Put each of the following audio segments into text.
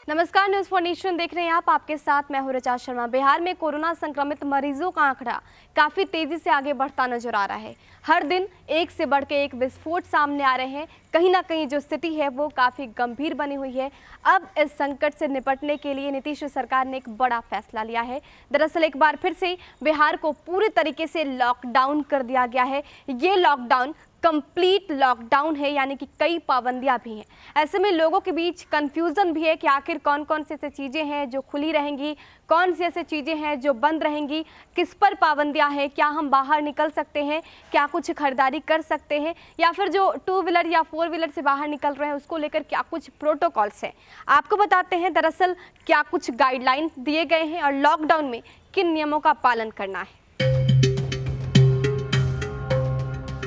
नमस्कार, news for nation देख रहे हैं आप। आपके साथ मैं हूं ऋचा शर्मा। बिहार में कोरोना संक्रमित मरीजों का आंकड़ा काफी तेजी से आगे बढ़ता नजर आ रहा है। हर दिन एक से बढ़ के एक विस्फोट सामने आ रहे हैं। कहीं ना कहीं जो स्थिति है वो काफी गंभीर बनी हुई है। अब इस संकट से निपटने के लिए नीतीश सरकार ने एक बड़ा फैसला लिया है। दरअसल एक बार फिर से बिहार को पूरी तरीके से लॉकडाउन कर दिया गया है। ये लॉकडाउन कंप्लीट लॉकडाउन है, यानी कि कई पाबंदियां भी हैं। ऐसे में लोगों के बीच कंफ्यूजन भी है कि आखिर कौन कौन से ऐसे चीज़ें हैं जो खुली रहेंगी, कौन सी ऐसे चीज़ें हैं जो बंद रहेंगी, किस पर पाबंदियां हैं, क्या हम बाहर निकल सकते हैं, क्या कुछ खरीदारी कर सकते हैं, या फिर जो 2 व्हीलर या 4 व्हीलर से बाहर निकल रहे हैं उसको लेकर क्या कुछ प्रोटोकॉल्स हैं। आपको बताते हैं दरअसल क्या कुछ गाइडलाइन दिए गए हैं और लॉकडाउन में किन नियमों का पालन करना है।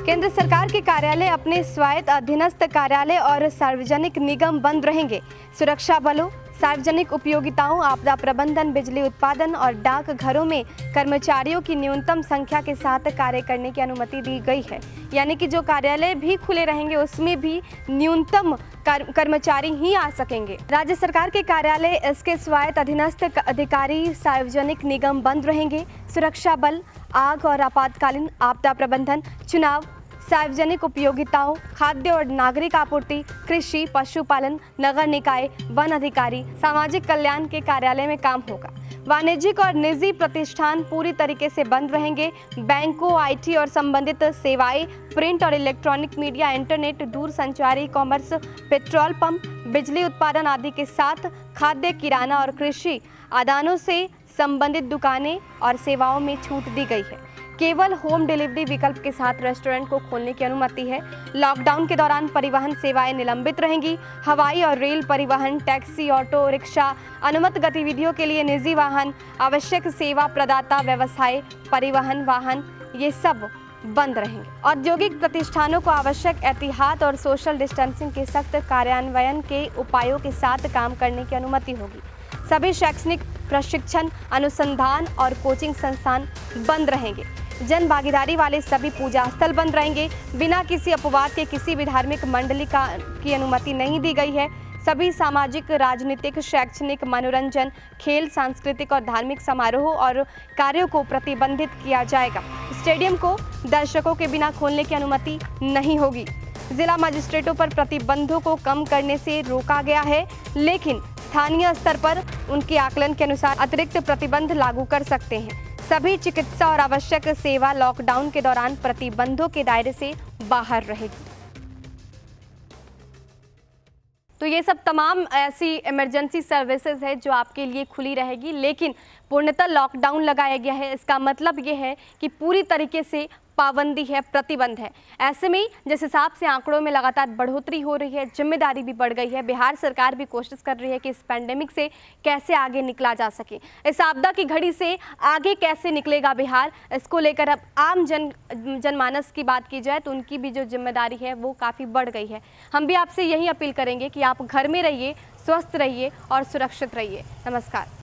केंद्र सरकार के कार्यालय, अपने स्वायत्त अधीनस्थ कार्यालय और सार्वजनिक निगम बंद रहेंगे। सुरक्षा बलों, सार्वजनिक उपयोगिताओं, आपदा प्रबंधन, बिजली उत्पादन और डाक घरों में कर्मचारियों की न्यूनतम संख्या के साथ कार्य करने की अनुमति दी गई है। यानी कि जो कार्यालय भी खुले रहेंगे उसमें भी न्यूनतम कर्मचारी ही आ सकेंगे। राज्य सरकार के कार्यालय, इसके स्वायत्त अधीनस्थ अधिकारी, सार्वजनिक निगम बंद रहेंगे। सुरक्षा बल, आग और आपातकालीन, आपदा प्रबंधन, चुनाव, सार्वजनिक उपयोगिताओं, खाद्य और नागरिक आपूर्ति, कृषि, पशुपालन, नगर निकाय, वन अधिकारी, सामाजिक कल्याण के कार्यालय में काम होगा। वाणिज्यिक और निजी प्रतिष्ठान पूरी तरीके से बंद रहेंगे। बैंकों, आईटी और संबंधित सेवाएं, प्रिंट और इलेक्ट्रॉनिक मीडिया, इंटरनेट, दूरसंचार, ई कॉमर्स, पेट्रोल पंप, बिजली उत्पादन आदि के साथ खाद्य, किराना और कृषि आदानों से संबंधित दुकानें और सेवाओं में छूट दी गई है। केवल होम डिलीवरी विकल्प के साथ रेस्टोरेंट को खोलने की अनुमति है। लॉकडाउन के दौरान परिवहन सेवाएं निलंबित रहेंगी। हवाई और रेल परिवहन, टैक्सी, ऑटो रिक्शा, अनुमत गतिविधियों के लिए निजी वाहन, आवश्यक सेवा प्रदाता व्यवसाय, परिवहन वाहन, ये सब बंद रहेंगे। औद्योगिक प्रतिष्ठानों को आवश्यक एहतियात और सोशल डिस्टेंसिंग के सख्त कार्यान्वयन के उपायों के साथ काम करने की अनुमति होगी। सभी शैक्षणिक, प्रशिक्षण, अनुसंधान और कोचिंग संस्थान बंद रहेंगे। जन भागीदारी वाले सभी पूजा स्थल बंद रहेंगे। बिना किसी अपवाद के किसी भी धार्मिक मंडली की अनुमति नहीं दी गई है। सभी सामाजिक, राजनीतिक, शैक्षणिक, मनोरंजन, खेल, सांस्कृतिक और धार्मिक समारोह और कार्यों को प्रतिबंधित किया जाएगा। स्टेडियम को दर्शकों के बिना खोलने की अनुमति नहीं होगी। जिला मजिस्ट्रेटों पर प्रतिबंधों को कम करने से रोका गया है, लेकिन स्थानीय स्तर पर उनके आकलन के अनुसार अतिरिक्त प्रतिबंध लागू कर सकते हैं। सभी चिकित्सा और आवश्यक सेवा लॉकडाउन के दौरान प्रतिबंधों के दायरे से बाहर रहेगी। तो ये सब तमाम ऐसी इमरजेंसी सर्विसेज है जो आपके लिए खुली रहेगी, लेकिन पूर्णतः लॉकडाउन लगाया गया है। इसका मतलब ये है कि पूरी तरीके से पाबंदी है, प्रतिबंध है। ऐसे में जिस हिसाब से आंकड़ों में लगातार बढ़ोतरी हो रही है, जिम्मेदारी भी बढ़ गई है। बिहार सरकार भी कोशिश कर रही है कि इस पैंडेमिक से कैसे आगे निकला जा सके, इस आपदा की घड़ी से आगे कैसे निकलेगा बिहार, इसको लेकर अब आम जनमानस की बात की जाए तो उनकी भी जो जिम्मेदारी है वो काफ़ी बढ़ गई है। हम भी आपसे यही अपील करेंगे कि आप घर में रहिए, स्वस्थ रहिए और सुरक्षित रहिए। नमस्कार।